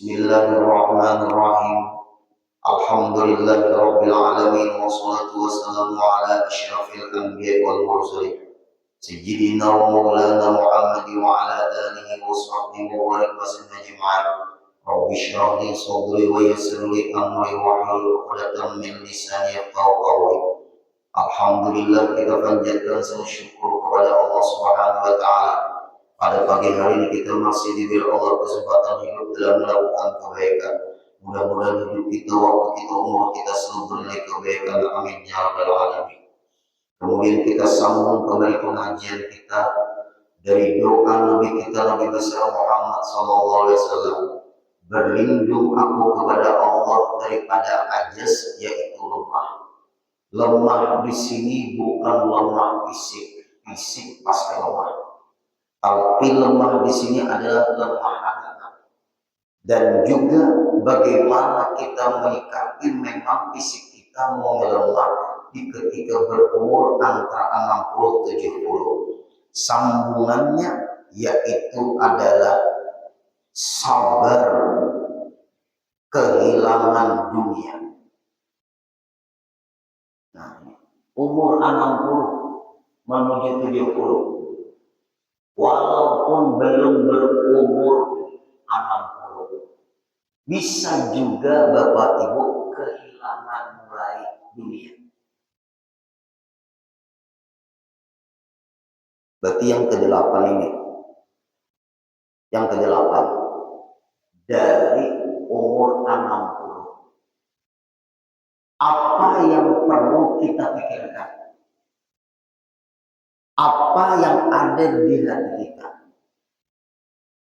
Bismillahirrahmanirrahim. Alhamdulillahirabbil alamin wassalatu wassalamu ala asyrafil anbiya'i wal mursalin sayyidina wa maulana Muhammadin wa ala alihi wa sahbihi wa barik wasallam ajma'in. Rabbi shrah li sadri wa yassir li amri wahlul 'uqdatam min lisani yafqahu qawli. Alhamdulillah, kita panjatkan semua syukur kepada Allah Subhanahu wa taala. Pada pagi hari ini kita masih diberi Allah kesempatan hidup dalam melakukan kebaikan. Mudah-mudahan hidup kita, waktu kita, umur kita selalu bernilai kebaikan. Amin ya rabbal alamin. Kemudian kita sambung kembali pengajian kita dari doa Nabi kita, Nabi besar Muhammad SAW. Berlindung aku kepada Allah daripada ajas, yaitu lemah. Lemah di sini bukan lemah fisik, fisik pasti lemah. Tapi lemah di sini adalah lemah agama. Dan juga bagaimana kita menyikapi memang fisik kita mau melemah di ketika berumur antara 60-70. Sambungannya yaitu adalah sabar kehilangan dunia. Nah, umur 60 menuju 70. Walaupun belum berumur 60, bisa juga Bapak Ibu kehilangan mulai dunia. Berarti yang ke-8 ini. Yang ke-8 dari umur 60. Apa yang perlu kita pikirkan? Apa yang ada di hati kita?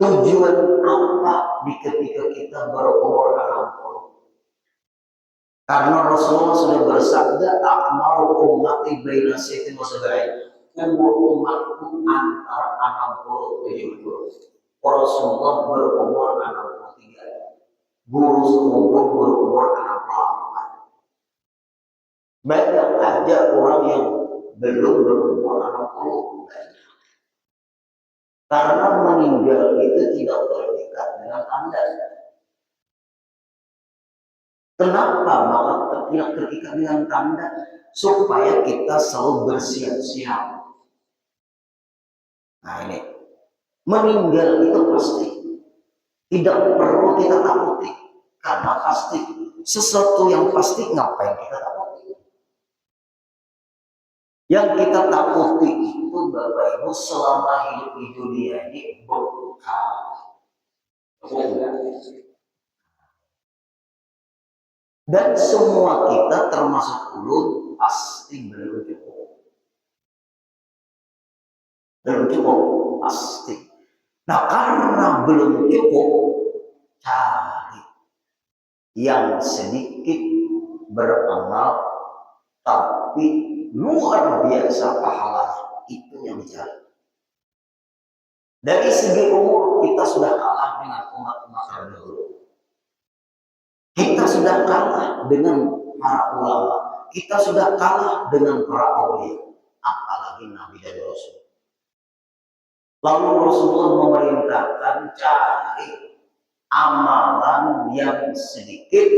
Tujuan apa di ketika kita berumur 60? Karena Rasulullah sudah bersabda, "A'maru ummati baina sittin wa sab'in." Umur umatku antara 60-70. Rasulullah berumur 63. Guru seumur berumur 64. Banyak aja orang yang belum berumur 60. Karena meninggal itu tidak terikat dengan tanda. Kenapa maka tidak terikat dengan tanda? Supaya kita selalu bersiap-siap. Nah ini, meninggal itu pasti. Tidak perlu kita takuti. Karena pasti. Sesuatu yang pasti ngapain kita takuti? Yang kita takuti itu Bapak Ibu selama hidup di dunia ini bekal. Dan semua kita termasuk ulun pasti belum cukup. Belum cukup, pasti. Nah karena belum cukup, cari yang sedikit beramal tapi luar biasa pahala, itu yang dicari. Dari segi umur kita sudah kalah dengan umat-umat terdahulu. Kita sudah kalah dengan para ulama. Kita sudah kalah dengan para aulia, apalagi Nabi dan Rasul. Lalu Rasulullah memerintahkan cari amalan yang sedikit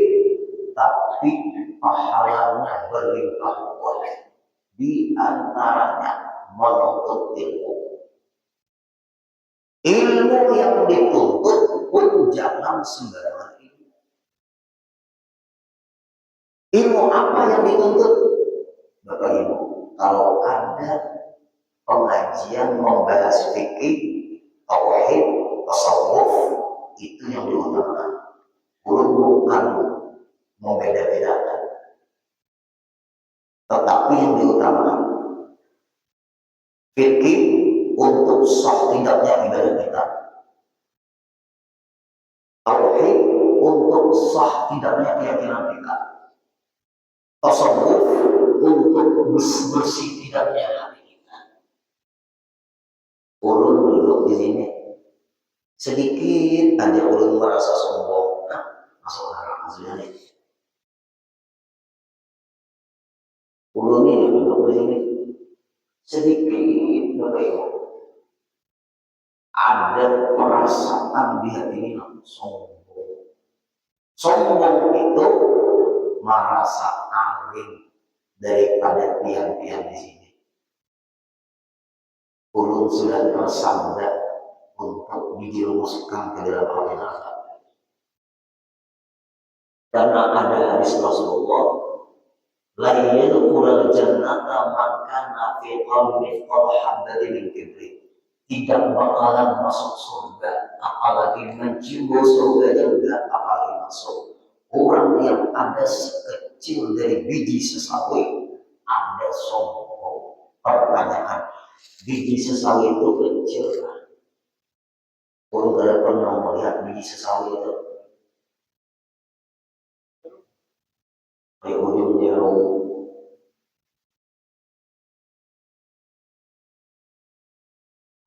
tapi pahalanya berlimpah-limpah. Di antaranya menuntut ilmu. Ilmu yang dituntut pun jangan sembarangan ilmu. Ilmu apa yang dituntut? Bapak Ibu, kalau ada pengajian membahas fikih, tauhid, tasawuf, itu yang diutamakan. Bukan membeda-bedakan. Tetapi yang diutamakan fikih untuk sah tidaknya ibadah kita, tauhid untuk sah tidaknya keyakinan kita, tasawuf untuk bersih tidaknya hati kita. Ulun duduk di sini sedikit aja ulun merasa sombong, masuk neraka maksudnya nih. Ulun ini duduk di sini sedikit Bapak Ibu ada perasaan di hati ini sombong. Sombong itu merasa alim daripada tiang-tiang di sini. Ulun sudah tersandar untuk dijerumuskan ke dalam api neraka. Karena ada hadis Rasulullah, la yadkhulul jannata man kana fi qalbihi habatin min kibri. Tidak bakalan masuk surga, apalagi mencium surga juga, apalagi masuk orang yang ada sekecil dari biji sesawi, ada sombong. Pertanyaan, biji sesawi itu kecil kan? Orang tidak pernah melihat biji sesawi itu kayak ujung jarum.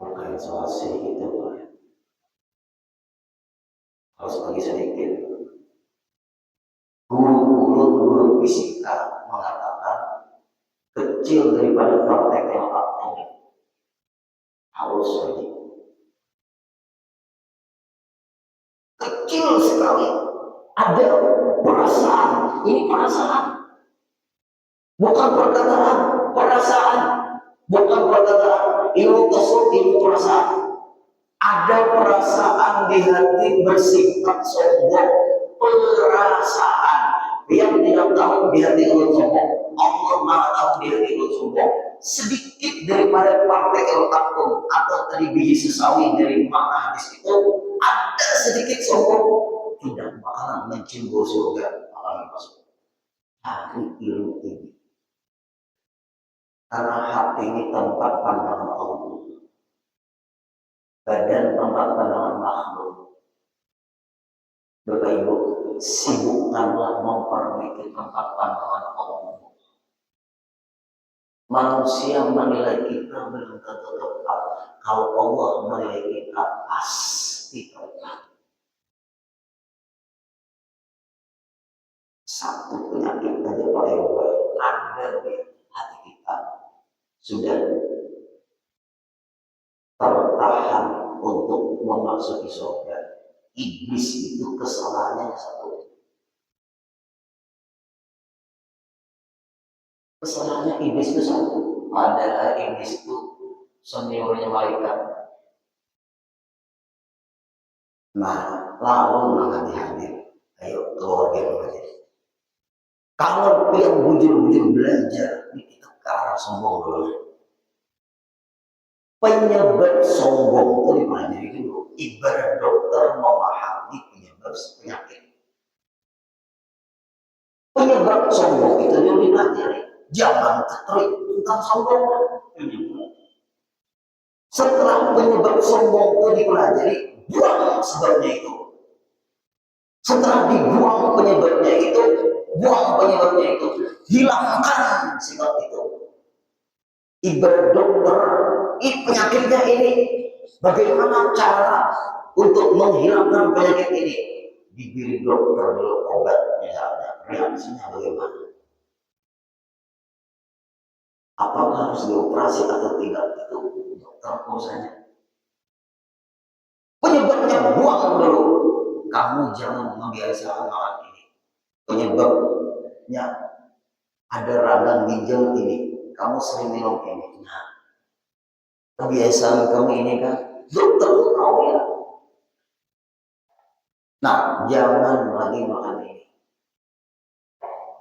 Bukan soal sedikit itu, harus lagi sedikit. Guru fisika mengatakan kecil daripada partikel atom harus lagi kecil sekali. Ada perasaan, ini perasaan, bukan perkataan, perasaan, bukan perkataan. Ilmu tasawuf, ilmu perasaan. Ada perasaan di hati bersifat sombong, perasaan yang tidak tahu di hati ulun sombong. Allah Maha tahu di hati ulun sombong. Sedikit daripada partikel atom atau tadi biji sesawi dari mana hadis itu, ada sedikit sombong, tidak bakalan mencium surga, bakalan masuk. Hati ilmu ini, karena hati ini tempat pandangan Allah, badan tempat pandangan makhluk. Bapak Ibu, sibukkanlah memperbaiki tempat pandangan Allah. Manusia menilai kita belum tentu tepat. Kalau Allah menilai kita pasti tepat. Satu penyakit aja Pak Ibu ada di hati kita, sudah tertahan untuk memasuki surga. Iblis itu kesalahannya satu. Kesalahannya iblis itu satu. Padahal iblis itu seniornya malaikat. Nah, lalu menghati hadir. Ayo keluar dari. Kalau yang bujur-bujur belajar, kita ke arah sombong dulu. Penyebab sombong itu dipelajari dulu. Ibarat dokter memahami penyebab penyakit. Penyebab sombong itu yang dipelajari. Jangan tertarik tentang sombong. Setelah penyebab sombong itu dipelajari, buang sebabnya itu. Setelah dibuang penyebabnya itu, buang penyebabnya itu, hilangkan sifat itu. Ibarat dokter, penyakitnya ini, bagaimana cara untuk menghilangkan penyakit ini? Diberi dokter dulu obat, misalnya, reaksinya bagaimana? Apakah harus dioperasi atau tidak? Itu dokter urusannya. Penyebabnya buang dulu. Kamu jangan membiasakan hal ini. Penyebabnya ada radang ginjal ini. Kamu sering minum ini. Nah, kebiasaan kamu ini kan dokter tahu ya. Nah, jangan lagi makan ini.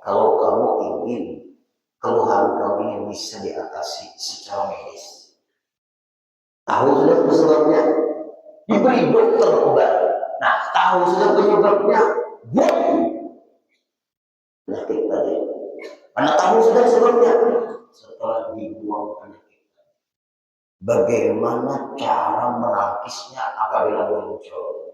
Kalau kamu ingin keluhan kamu ini bisa diatasi secara medis, tahu sudah sebabnya, diberi dokter obat. Nah, tahu sudah penyebabnya, buang penyakit tadi. Karena tahu sudah sebabnya, setelah dibuang penyakit, bagaimana cara menangkisnya apabila muncul?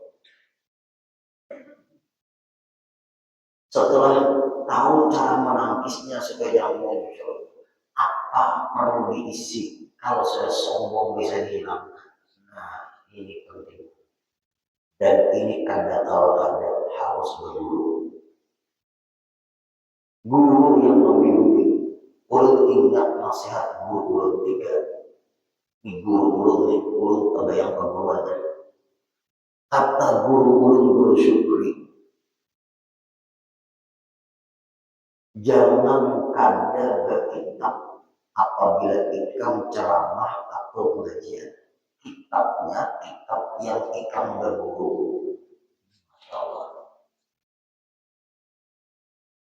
Setelah tahu cara menangkisnya supaya jangan muncul, apa perlu diisi kalau sudah sombong bisa dihilangkan? Nah, ini penting. Dan ini kada-kada harus berguru. Guru yang membimbing. Ulun ingat nasihat guru tiga. Di guru ulun kebayang perguruan. Kata guru ulun, guru Syukri, Jangan kada berkitab apabila ikam ceramah atau pengajian. Kitabnya kitab yang ikam berguru. Masya Allah.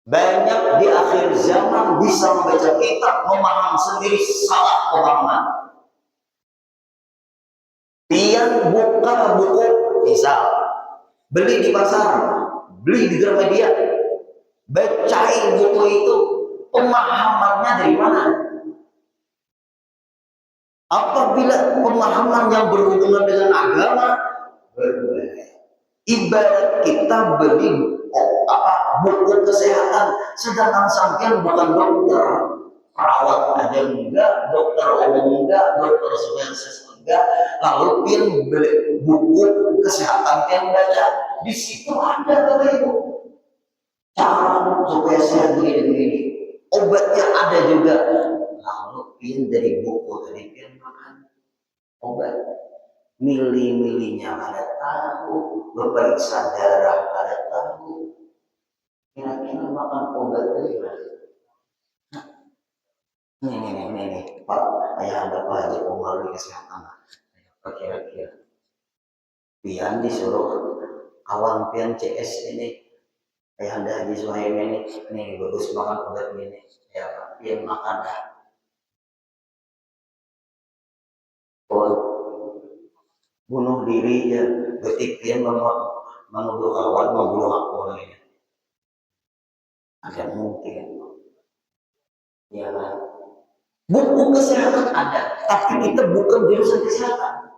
Banyak di akhir zaman bisa membaca kitab, memaham sendiri salah pemahaman. Pian buka buku, misal beli di pasar, beli di Gramedia, bacain buku itu, pemahamannya dari mana? Apabila pemahaman yang berhubungan dengan agama, ibarat kita beli buku kesehatan, sedangkan sampean bukan dokter, perawat aja enggak, dokter umum enggak, dokter spesialis enggak, lalu pian beli buku kesehatan pian baca, di situ ada kata ibu cara supaya sehat begini-begini, obatnya ada juga, lalu pian dari buku tadi pian makan obat, milih-milihnya ada tahu, berperiksa darah ada tahu, kira-kira makan obat dari mana? Nih, Pak, ayah ada Pak Haji Umar di kesehatan. Apa kira-kira? Pian disuruh kawan pian CS ini, ayah ada Haji Suhaim ini bagus makan obat ini. Ya Pak, pian makan dah. Oh, bunuh diri ya, berarti pian menuduh kawan membunuh aku ini. Ada mungkin. Ya kan? Buku kesehatan ada, tapi kita bukan jurusan kesehatan.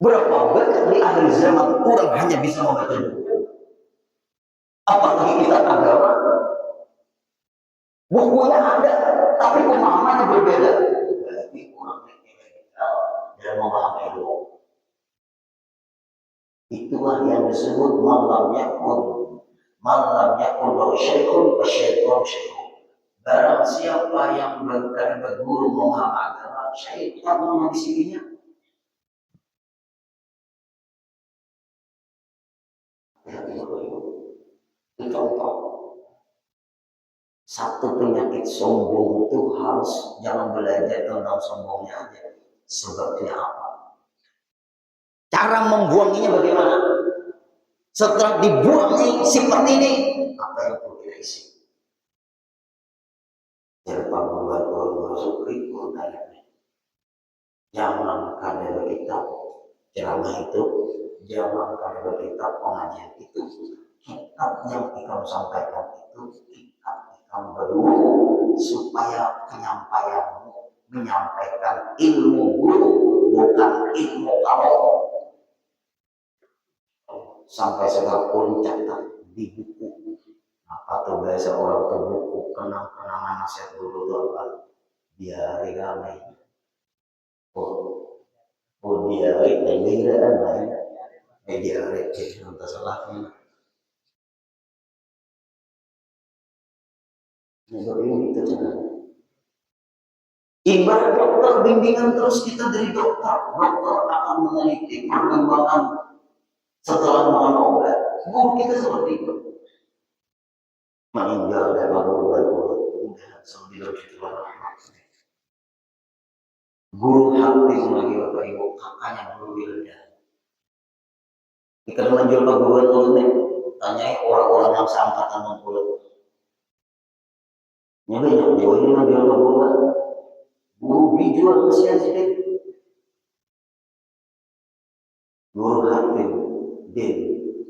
Berapa banyak di akhir zaman orang hanya bisa membaca buku. Apalagi kita agama, bukunya ada, tapi pemahamannya berbeda. Berarti orang dalam memahami itu. Itulah yang disebut malam yakun wa syekhun wa syekhun. Barang siapa yang berguru memahami agama, syaitan mengisinya. Itu contoh. Satu penyakit sombong itu harus jangan belajar tentang sombongnya aja. Sebabnya apa? Cara membuanginya bagaimana? Setelah dibuangi sifat ini, apa yang perlu kita isi? Jangan kada berkitab ceramah itu, jangan kada berkitab pengajian itu. Kitab yang ikam sampaikan itu kitab ikam berguru supaya penyampaianmu menyampaikan ilmu guru bukan ilmu kamu. Sampai sekalipun catat di buku. Apa tuh bahasa orang tuh buku kenang-kenangan nasihat guru itu apa? Diari kami. Diari dan lain. Diari entah salahnya. Ini itu cara. Ibarat dokter bimbingan terus kita dari dokter. Dokter akan meneliti perkembangan setelah makan obat. Guru kita seperti itu. Meninggal dan lalu udah sambil kita guru hati lagi bapak ibu kakaknya guru Wilda. Kita menjual perguruan online, tanyai orang-orang yang seangkatan mengkulit. Nyampe jauh ini menjual perguruan, guru dijual kesian sedikit. Guru hati, din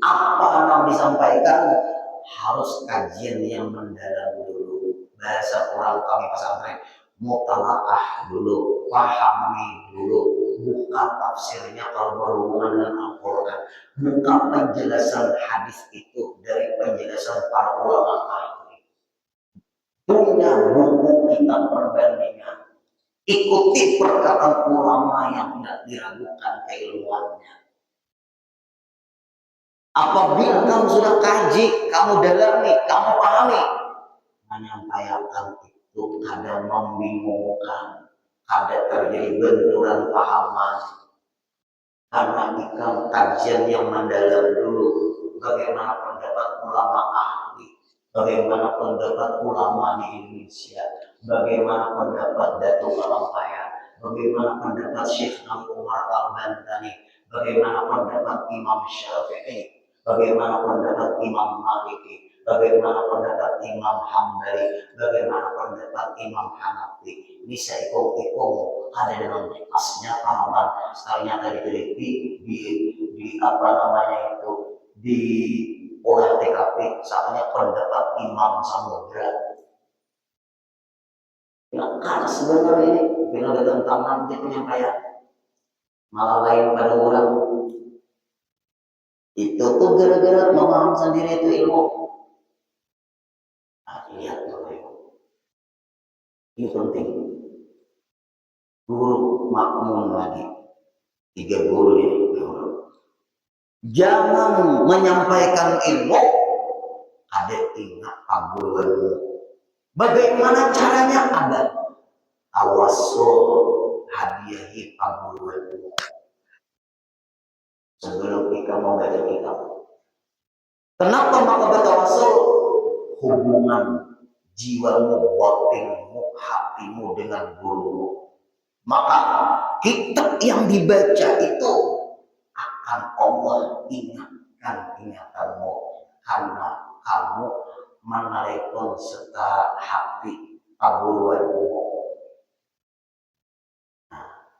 apa yang disampaikan harus kajian yang mendalam dulu. Bahasa orang kami pesantren, mutalaah dulu, pahami dulu, buka tafsirnya kalau berhubungan dengan Al-Quran, buka penjelasan hadis itu dari penjelasan para ulama ahli. Punya buku kitab perbandingan, ikuti perkataan ulama yang tidak diragukan keilmuannya. Apabila kamu sudah kaji, kamu dalami, kamu pahami, menyampaikan itu kadang membingungkan, ada terjadi benturan pahaman. Karena ikam kajian yang mendalam dulu, bagaimana pendapat ulama ahli, bagaimana pendapat ulama di Indonesia, bagaimana pendapat Datuk Kalampaya, bagaimana pendapat Syekh Nabi Umar Al-Bantani, bagaimana pendapat Imam Syafi'i, bagaimana pendapat Imam Maliki, bagaimana pendapat Imam Hambali, bagaimana pendapat Imam Hanafi. Ini saya ikut ada dalam asnya amalan ternyata diteliti di apa namanya itu di olah TKP soalnya pendapat Imam Samudra. Ya, karena sebenarnya ini bila datang tangan dia penyampaian malah lain pada orang itu tuh gara-gara memaham sendiri itu ilmu. Nah, lihat tuh ini penting. Guru makmum lagi 3 guru ini. Jangan menyampaikan ilmu ada ingat abulanmu. Bagaimana caranya? Ada tawasul, hadiahi abulanmu. Sebelum kita membaca kitab. Kenapa maka bertawasul? Hubungan jiwamu, batinmu, hatimu dengan gurumu. Maka kitab yang dibaca itu akan Allah ingatkan ingatanmu karena kamu menarikkan serta hati abulanmu. Nah,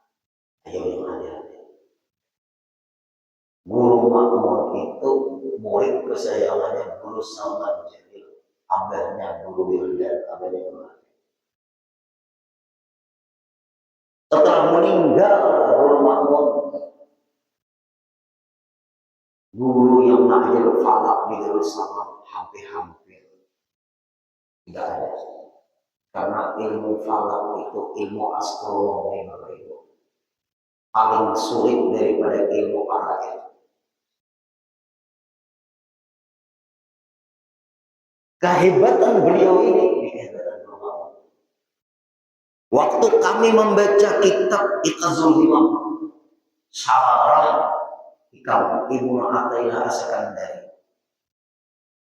ayo yang hati-hati. Guru makmum itu murid kesayangannya Guru Salman Jalil, abahnya Guru Wildan, abahnya Guru. Setelah meninggal Guru makmum, guru yang mengajar falak di Darussalam hampir-hampir tidak ada. Karena ilmu falak itu ilmu astronomi Bapak Ibu. Paling sulit daripada ilmu parail. Kehebatan beliau ini, kehebatan beliau. Waktu kami membaca kitab Iqazul Himam, Syarah Hikam Ibnu Athaillah As-Sakandari.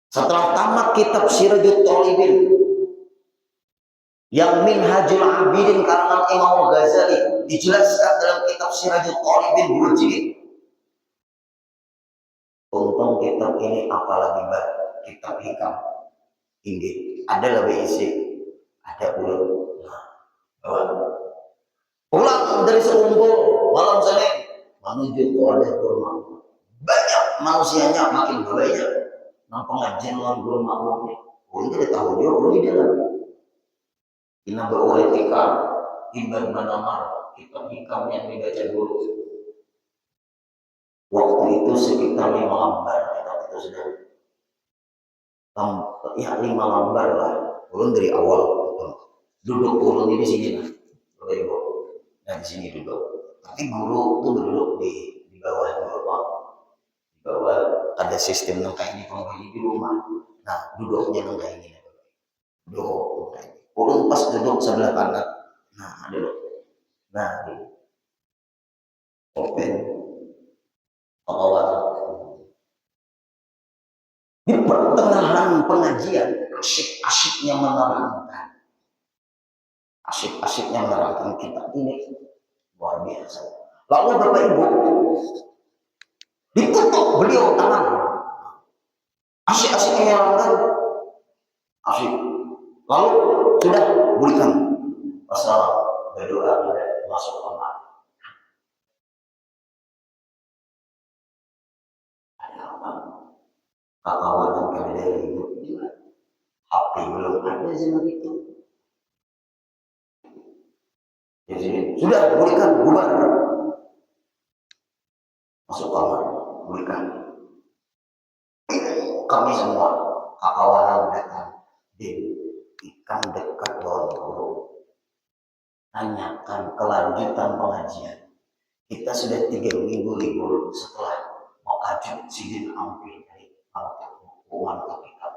Setelah tamat kitab Sirajul Thalibin yang Minhajul Abidin karangan Imam Ghazali dijelaskan dalam kitab Sirajul Thalibin berjilid. Untung kitab ini apalagi kitab hikam. Ini ada lebih isi, ada ulang. Pulang dari sekumpul malam Senin menuju ke wadah guru makmum. Banyak manusianya makin banyak. Nah pengajian lawan guru makmum ini, ini tidak tahu dia belum di dalam. Ina beroleh tikar, imbang manamar, kitab hikam yang dibaca guru. Waktu itu sekitar 5 lembar, kitab itu sudah. Ya 5 lembar lah, ulun dari awal. Duduk ulun di sini lah. Nah di sini duduk. Tapi guru tuh duduk di bawah di bawah ada sistem kayak ini penghuni di rumah. Nah duduknya kayak ini. Duduk kayak ini. Ulun pas duduk sebelah kanan. Nah duduk. Nah di open awal. Di pertengahan pengajian asyik-asyiknya menerangkan. Asyik-asyiknya menerangkan kitab ini luar biasa. Lalu Bapak Ibu ditutup beliau tangan. Asyik-asyiknya menerangkan. Asyik. Lalu sudah berikan masalah berdoa tidak masuk kamar. Ada apa? Kakawanan kami dari ibu juga. HP belum ada zaman itu. Jadi sudah berikan bubar. Masuk kamar, berikan. Kami semua kakawanan datang. Ikan dekat lawan guru. Tanyakan kelanjutan pengajian. Kita sudah 3 minggu libur setelah Mokajib Sidin Ampil dari mantap kita.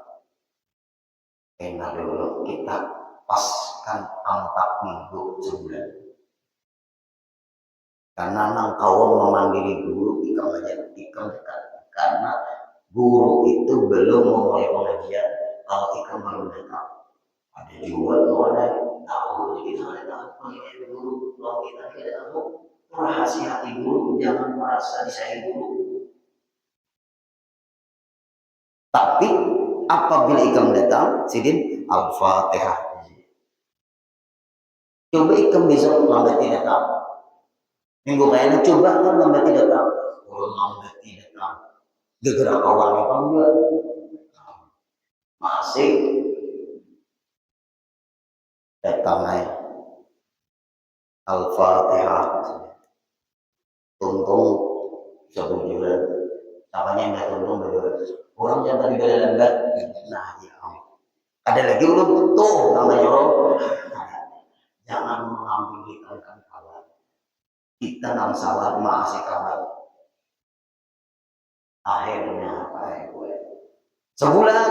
Enak dulu kita paskan 4 minggu sebulan. Karena nang kawan memandiri guru ikam dekat. Karena guru itu belum memulai pengajian kalau ikan baru datang. Ada juga tuh ada tahu kita ada tahu ini dulu kalau kita tidak tahu rahasia hati dulu, jangan merasa disayang dulu. Tapi apabila ikan datang, sidin Al-Fatihah. Coba ikan besok lambat tidak tahu. Minggu kayaknya coba kan lambat tidak tahu. Orang lambat tidak tahu. Gegera kawan apa enggak? Masih datang aja. Al-Fatihah. Tuntung sebulan. Apanya enggak tuntung berjualan. Orang yang tadi bela lambat. Nah ya. Ada lagi belum tuh namanya orang. Jangan mengambil ikan kawan. Kita nang salah masih kawan. Akhirnya apa gue? Sebulan.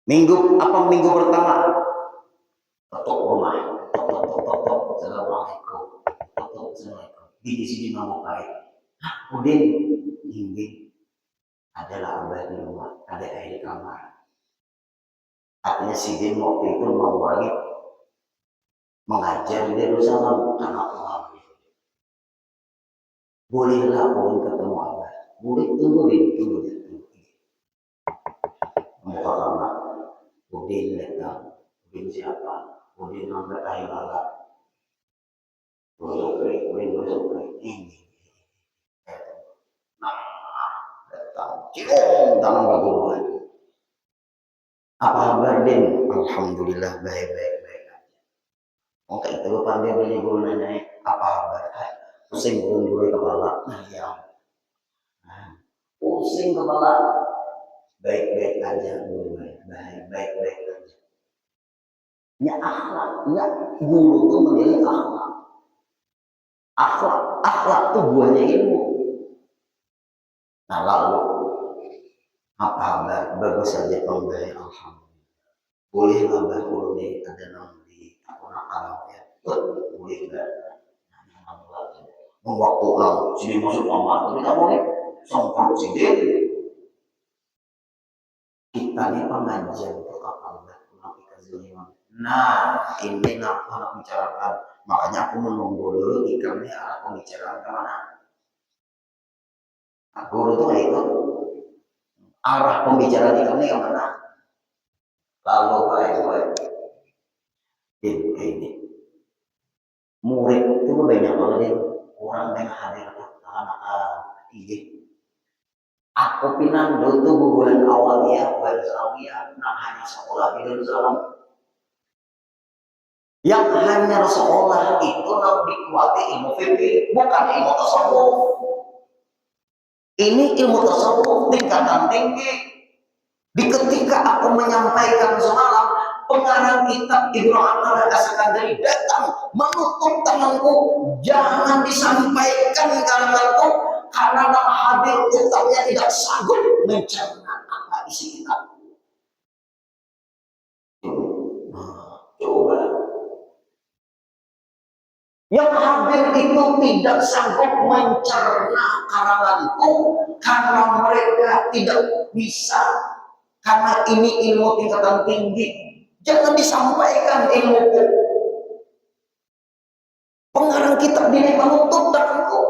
Minggu pertama? Ketuk rumah. Tok. Assalamualaikum. Assalamualaikum. Di sini mau baik. Udin, ini adalah abah di rumah, ada air di kamar. Artinya si Din waktu itu mau balik mengajar di Yerusalem karena Allah. Bolehlah orang ketemu abah. Boleh tunggu. Muka kamar. Udin datang. Udin siapa? Udin ngambil air lala. Gosok ini. Nah, datang. Cium tangan baguruan. Apa kabar Din? Alhamdulillah baik. Oke itu pandai beli guru nanya apa kabar? Pusing guru kepala. Nah ya. Pusing kepala. Baik aja guru. Baik aja. Ya akhlak, ya guru itu menilai akhlak. Akhlak itu buahnya ilmu. Nah lalu apa kabar? Bagus saja pembeli alhamdulillah. Bolehlah bahulu nih ada nanti aku nakal ya. Boleh enggak? Waktu sini masuk kamar kita boleh songkong sini. Kita ini pengajian untuk apa? Nah, ini aku nak bicarakan. Makanya aku menunggu dulu ikannya aku bicarakan kemana. Nah, guru tuh ikut arah pembicaraan ikannya kemana. Lalu baik. Ini murid itu banyak banget orang yang hadir anak ini. Aku pinando tuh bulan awalnya nah hanya sekolah di Yerusalem. Yang hanya sekolah itu nak dikuati ilmu fikih, bukan ilmu tasawuf. Ini ilmu tasawuf tingkatan tinggi. Di ketika aku menyampaikan semalam, pengarang kitab Ibnu Athaillah As-Sakandari datang menutup tanganku, jangan disampaikan karanganku karena hadir kitabnya tidak sanggup mencerna apa isi kitab. Coba. Yang hadir itu tidak sanggup mencerna karanganku karena mereka tidak bisa. Karena ini ilmu tingkatan tinggi, jangan disampaikan ilmuku. Pengarang kitab ini menutup tanganku.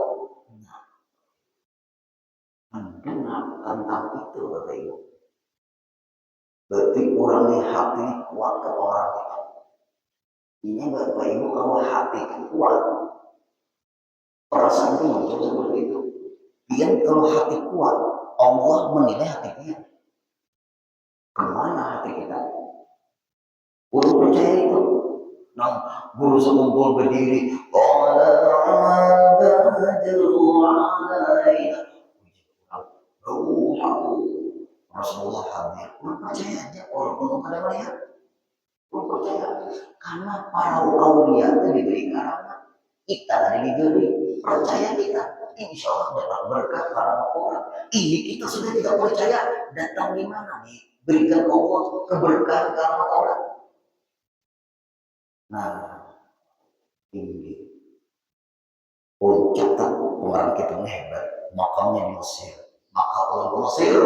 Mendengar tentang itu, Bapak Ibu. Berarti orangnya hati kuat ke orang kita. Ini Bapak Ibu kalau hati kuat, perasaan itu muncul seperti itu. Dia kalau hati kuat, Allah menilai hati dia. Kemana hati kita? Guru percaya itu. Nah, guru sekumpul berdiri. Rasulullah hadir. Guru percaya aja. Orang ada melihat. Guru percaya. Karena para aulia itu diberi karena kita dari diberi. Percaya kita. Insya Allah dapat berkah para orang. Ini kita sudah tidak percaya. Datang di mana nih? Berikan Allah keberkahan karena orang. Nah, ini puncak pengarang kita hebat. Makamnya di Mesir. Maka Allah Mesir,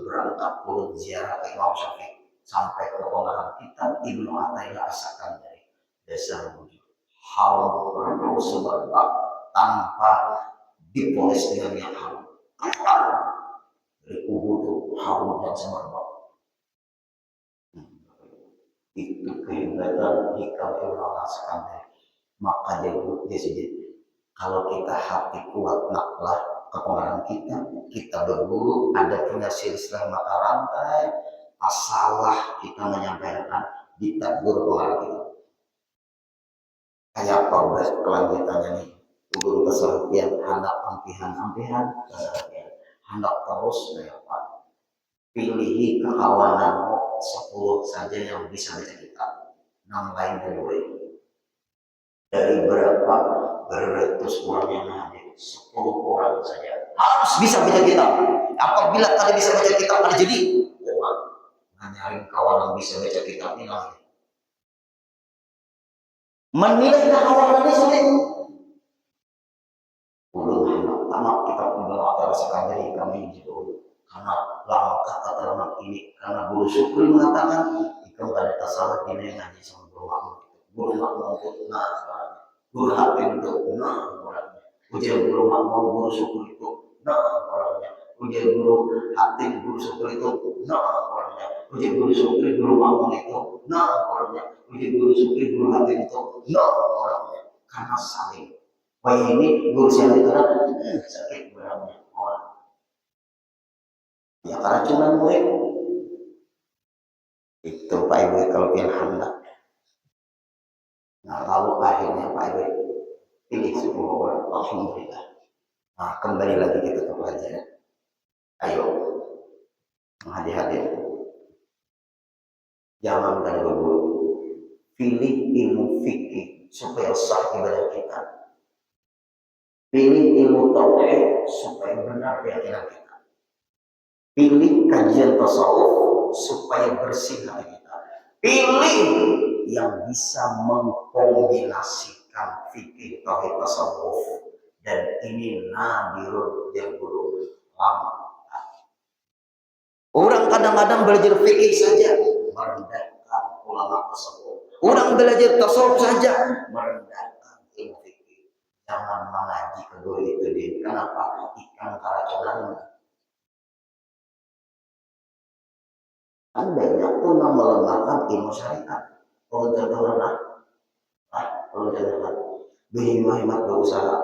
berangkat turun ziarah ke Imam Syafi'i sampai ke pengarang kitab Ibnu Athaillah As-Sakandari. Dasar wujud haram berbau semerbak tanpa dipoles dengan yang haram. Dari Uhud haram dan semerbak. Itu kehebatan hikam Ibnu As-Sakandari. Maka dia sendiri, kalau kita hati kuat naklah kepengaruhan kita berburu, ada punya silsilah mata rantai, asalah kita menyampaikan ditegur pengaruh kita. Kayak apa udah kelanjutannya nih, guru keseharian, hendak ampihan, hendak terus apa? Pilihi kekawananmu 10 saja yang bisa baca kita, yang lain boleh. Dari berapa beratus orang yang hadir, 10 orang saja harus bisa baca kitab. Apabila kalian bisa baca kitab, kalian jadi nyari kawan yang bisa baca kitab ini lagi. Menilai kawan ini sulit. Tamat kitab Ibnu Athaillah As-Sakandari kami judul karena langkah keterangan ini, karena Guru Syukri mengatakan itu ada tasawuf ini ngaji sama Guru Makmum itu Guru Hatim itu orangnya, ujian Guru Makmum Guru Syukri itu orangnya, ujian Guru Hatim Guru Syukri itu orangnya, ujian Guru Syukri Guru Makmum itu orangnya, ujian Guru Syukri Guru Hatim itu orangnya, karena saling. Wah ini guru siapa itu kan sakit berapa orang. Ya keracunan gue. Itu Pak Ibu kalau pilih hendak. Nah lalu akhirnya Pak Ibu pilih 10 orang. Alhamdulillah. Nah kembali lagi kita ke pelajaran. Ayo hadir-hadir. Jangan kan berburu. Pilih ilmu fikih supaya sah ibadah kita. Pilih ilmu tauhid supaya benar keyakinan kita. Pilih kajian tasawuf supaya bersih hati kita. Pilih yang bisa mengkombinasikan fikih tauhid tasawuf, dan ini nadirun yang guru lama. Orang kadang-kadang belajar fikih saja merendahkan ulama tasawuf. Orang belajar tasawuf saja merendahkan ilmu fikih. Jangan mengaji kedua itu dia. Kenapa? Ikan keracunan. Kan banyak pun yang melemahkan ilmu syariat. Kalau terdengar, kalau terdengar, berhemat berusaha.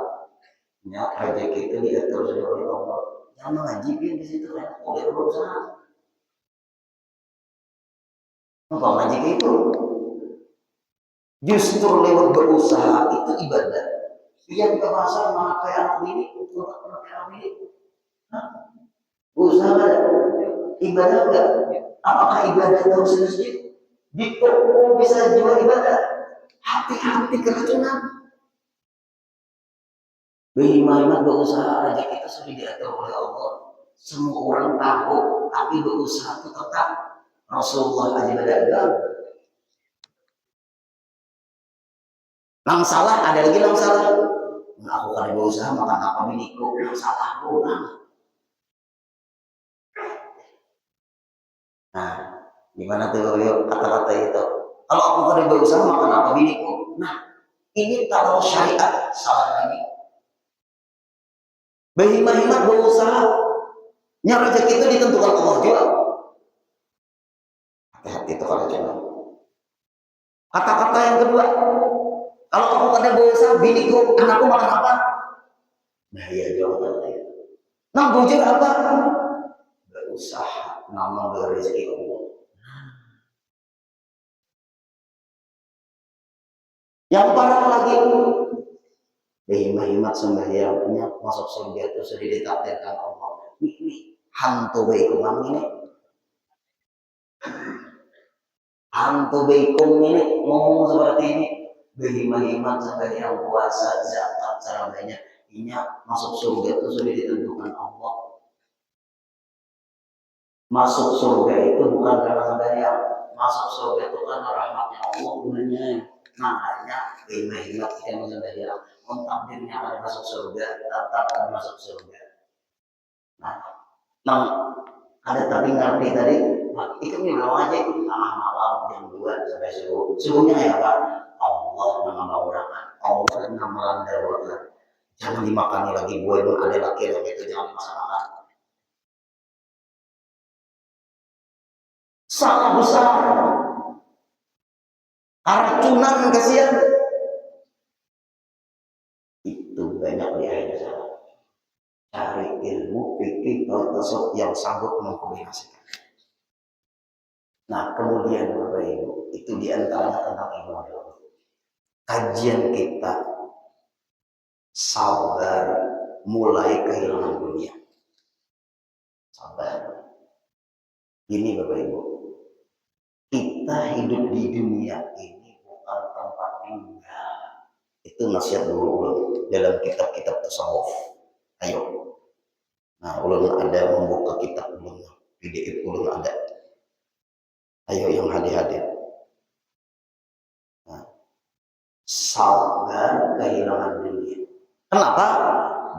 Ya, rezeki itu diatur oleh Allah. Jangan mengaji di situ kan, boleh berusaha. Apa mengaji itu? Justru lewat berusaha itu ibadah. Yang ke pasar mana kayak anak ini, usaha ibadah enggak? Apakah ibadah itu sendiri? Di toko bisa jiwa ibadah. Hati-hati keracunan. Berhemat berusaha aja kita sudah diatur oleh Allah. Semua orang tahu, tapi berusaha itu tetap. Rasulullah aja berdagang. Yang salah ada lagi yang salah. Aku kan berusaha makan apa milikku, yang salah orang. Nah, gimana tuh kata-kata itu? Kalau aku kan berusaha makan apa milikku. Nah, ini kalau syariat salah lagi. Berhemat berusaha. Nyari rezeki itu ditentukan Allah juga. Hati-hati itu kalau jangan. Kata-kata yang kedua, kalau aku kada berusaha, biniku, anakku makan apa? Nah iya jawabannya. Nah bujur apa? Berusaha, nama rezeki Allah. Yang parah lagi, berhemat sembahyangnya masuk surga itu sudah ditakdirkan Allah. Ini hantu baikum ini. Hantu baikum ini ngomong seperti ini. Berhemat sembahyang, puasa, zakat, cara banyak. Inya masuk surga itu sudah ditentukan Allah. Masuk surga itu bukan karena sembahyang. Masuk surga itu karena rahmatnya Allah gunanya. Makanya berhemat kita sembahyang. Takdirnya akan masuk surga, tetap akan masuk surga. Nah, Ada tapi ngerti tadi, itu minum aja tengah malam jam 2 sampai subuh. Subuhnya kayak apa? Allah nama orang, Allah nama melanda orang. Jangan dimakan lagi buah itu ada laki yang itu jangan dimakan. Salah besar. Keracunan kasihan. Itu banyak di akhir zaman. Cari ilmu fikih atau tasawuf yang sanggup mengkombinasikan. Nah, kemudian Bapak Ibu, itu diantaranya tentang ilmu agama. Kajian kita sabar mulai kehilangan dunia. Sabar. Ini Bapak Ibu, kita hidup di dunia ini bukan tempat tinggal. Itu nasihat dulu dalam kitab-kitab tasawuf. Ayo. Nah, ulun ada membuka kitab ulun, PDF ulun ada. Ayo yang hadir-hadir. Nah, sabar kehilangan dunia. Kenapa?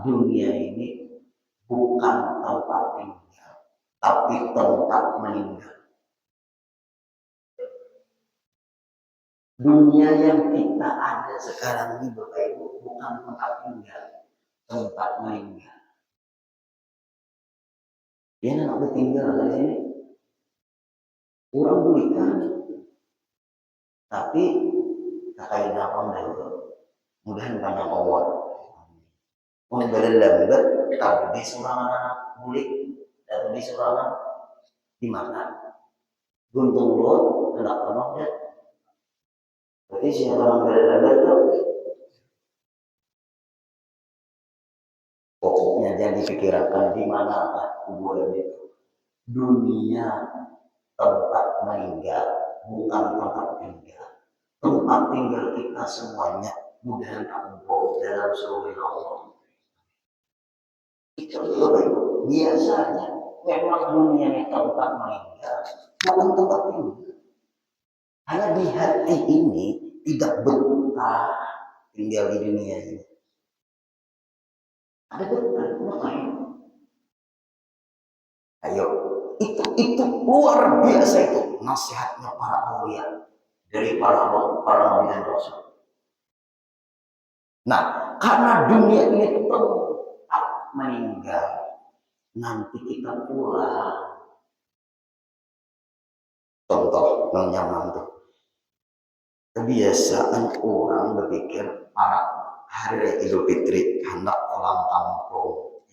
Dunia ini bukan tempat tinggal, tapi tempat meninggal. Dunia yang kita ada sekarang ini Bapak Ibu bukan tempat tinggal, tempat meninggal. Dia nak tinggal dari sini, orang belikan, tapi kakak dapat dahulu. Mudahan banyak awal. Mau lembat, tapi di surangan anak bulik, dan di surangan di mana? Guntung lot, hendak tanah ya. Berarti siapa yang lembat itu? Pokoknya jangan dipikirkan di mana kuburan itu. Dunia tempat meninggal, bukan tempat tinggal. Tempat tinggal kita semuanya mudahan tampung dalam surga Allah. Itu biasanya memang dunia ini tempat meninggal, bukan tempat tinggal. Hanya di hati ini tidak betah tinggal di dunia ini. Ada betah, makanya. Ayo, itu luar biasa itu nasihatnya para aulia dari para nabi dan rasul. Nah, karena dunia ini tempat meninggal, nanti kita pulang. Contoh yang nyaman tuh. Kebiasaan orang berpikir para hari Idul Fitri hendak pulang kampung.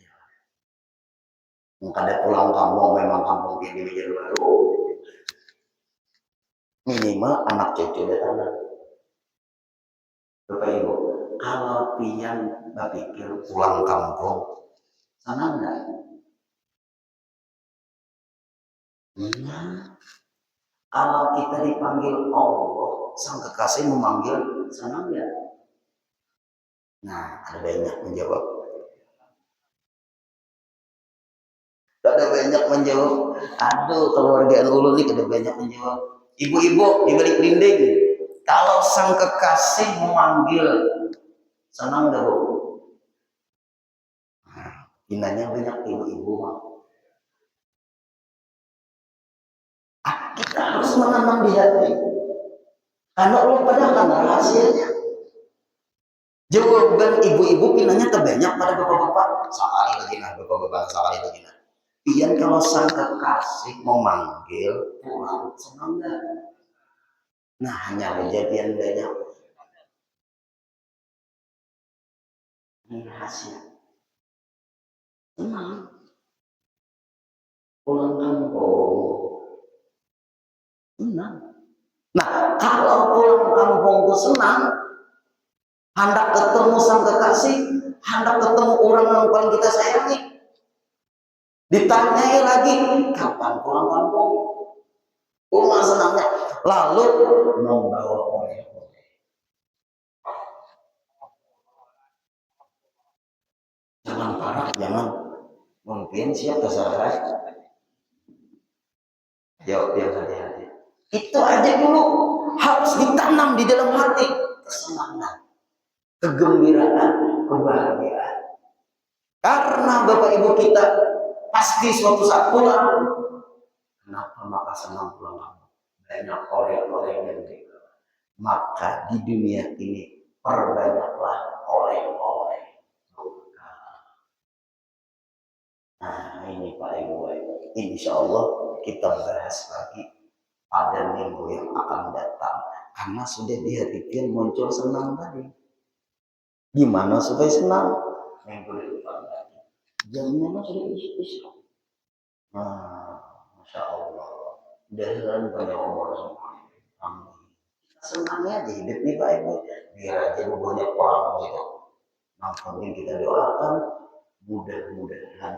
Ada pulang kampung memang kampung ini menjadi baru. Minimal anak cucu datang. Bapak Ibu, kalau pian berpikir pulang kampung, senang nggak? Nah, kalau kita dipanggil Allah, sang kekasih memanggil, senang nggak? Nah, ada banyak menjawab. Ada banyak menjawab. Aduh, keluarga ulun ini ada banyak menjawab. Ibu-ibu di balik dinding, kalau sang kekasih memanggil, senang nggak Bu? Nah, inanya banyak ibu-ibu. Kita harus menanam di hati. Karena Allah padahal rahasianya. Jawaban ibu-ibu pinanya terbanyak pada bapak-bapak. Sekali lagi nah, bapak-bapak sekali lagi nah. Pian kalau sang kekasih memanggil pulang, senang nggak? Nah, hanya kejadian banyak. Ini rahasia. Senang. Pulang kampung. Senang. Nah, kalau pulang kampung itu senang, hendak ketemu sang kekasih, hendak ketemu orang yang paling kita sayangi. Ditanyai lagi, kapan pulang kampung? Rumah senangnya. Lalu membawa oleh-oleh. Jangan parah, jangan. Mungkin siapa salah. Jawab yang hati-hati. Itu aja dulu harus ditanam di dalam hati. Kesenangan, kegembiraan, kebahagiaan. Karena Bapak Ibu kita pasti suatu saat pulang. Kenapa maka senang pulang? Banyak oleh-oleh yang diberikan. Maka di dunia ini perbanyaklah oleh-oleh. Nah ini Pak Ibu, insya Allah kita bahas lagi pada minggu yang akan datang. Karena sudah di hati muncul senang tadi. Gimana supaya senang? Minggu depan lagi. Jamnya sudah isya. Nah, Masya Allah. Dan pada umur semua. Amin. Senangnya aja hidup nih Pak Ibu. Biar aja banyak orang gitu. Yang penting kita doakan mudah-mudahan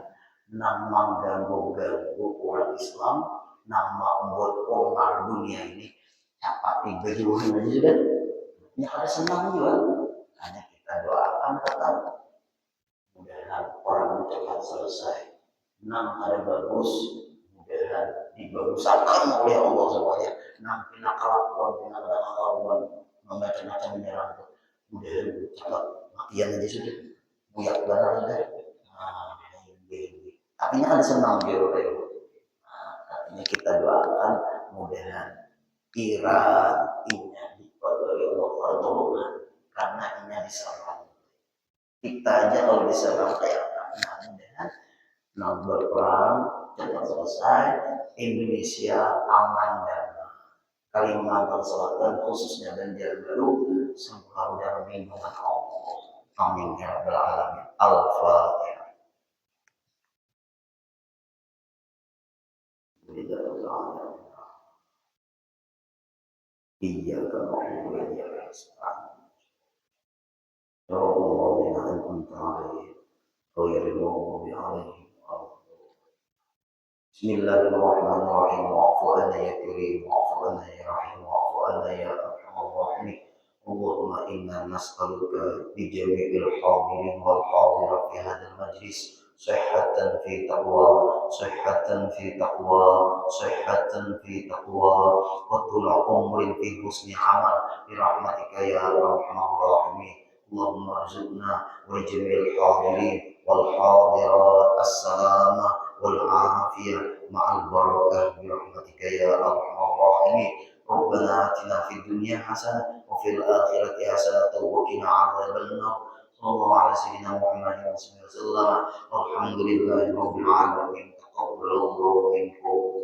nama ganggu-ganggu orang Islam, nama membuat orang dunia ini dapat berjuang aja sudah. Ya ada senang juga. Hanya kita doakan tetap mudahan orang cepat selesai. Enam hari bagus, mudahan dibaguskan oleh Allah semuanya. Enam pinakalakuan, membaca-baca menyerang itu. Mudahan cepat matian aja sudah. Buyak benar sudah. Artinya ada senang gitu. Artinya kita doakan mudahan Iran ini dipadai Allah pertolongan karena ini diserang. Kita aja kalau diserang kayak mudahan berperang cepat selesai, Indonesia aman dan Kalimantan Selatan khususnya Banjarbaru selalu dalam lindungan Allah. Amin ya rabbal alamin. Al-Fatihah. إياك نعبد وإياك نستعين صراط الذين أنعمت عليهم غير المغضوب عليهم ولا الضالين بسم الله الرحمن الرحيم واعف عنا يا كريم واعف عنا يا رحيم واعف عنا يا أرحم الراحمين اللهم إنا نسألك بجميع الحاضرين والحاضرات في هذا المجلس صحة في تقوى صحة في تقوى صحة في تقوى وطول عمر في حسن عمل برحمتك يا أرحم الراحمين اللهم ارزقنا ولجميع الحاضرين والحاضرات السلامة والعافية مع البركة برحمتك يا أرحم الراحمين ربنا آتنا في الدنيا حسنة وفي الآخرة حسنة وقنا عذاب النار صلى الله على سيدنا محمد وسلم والحمد لله رب العالمين تقبل الله منكم